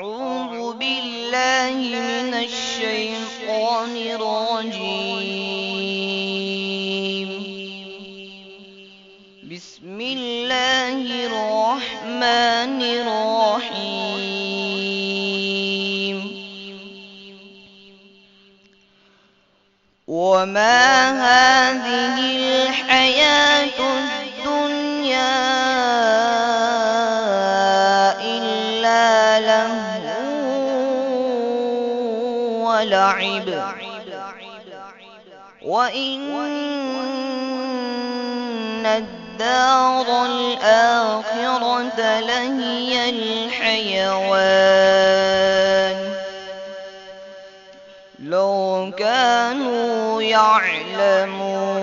أعوذ بالله من الشيطان الرجيم. بسم الله الرحمن الرحيم. وما هذه الحياة الدنيا إلا لهو ولعب، وإن الدار الآخرة لهي الحيوان لو كانوا يعلمون.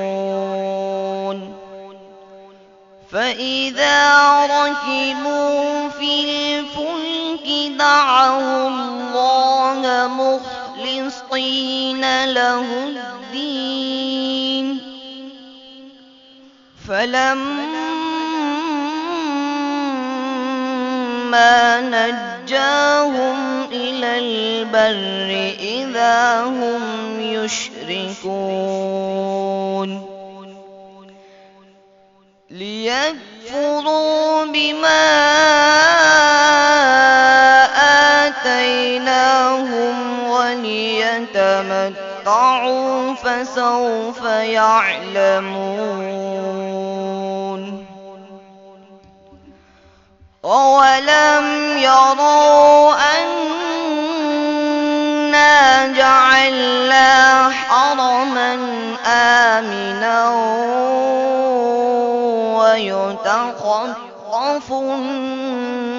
فإذا ركبوا في الفلك دعوا الله مخلصين له الدين، فلما نجاهم إلى البر إذا هم يشركون. ليكفروا بما آتيناهم وليتمتعوا فسوف يعلمون. أولم يروا أنا جعلنا حرما آمنا ويتخطف الناس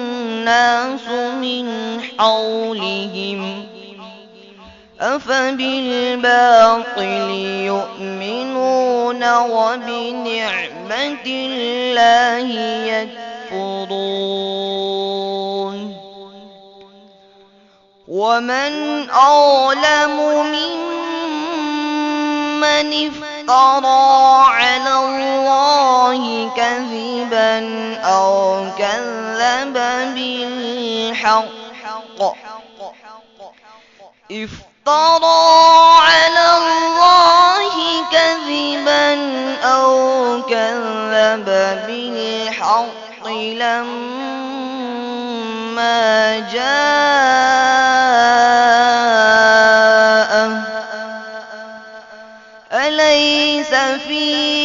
من حولهم أفبالباطل يؤمنون وبنعمة الله يكفرون. ومن أظلم ممن افترى على الله كذبا أو كذب بالحق افترى على الله كذبا أو كذب بالحق لما جاءه أليس في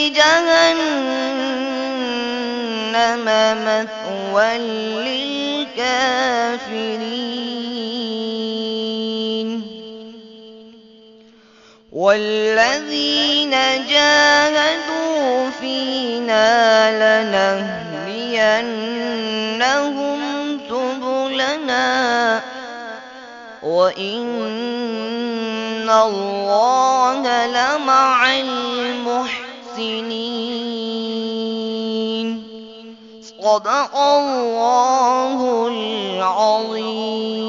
جهنم مثوى للكافرين. والذين جاهدوا فينا لنهدينهم سبلنا وإن الله لمع المحسنين. صدق الله العظيم.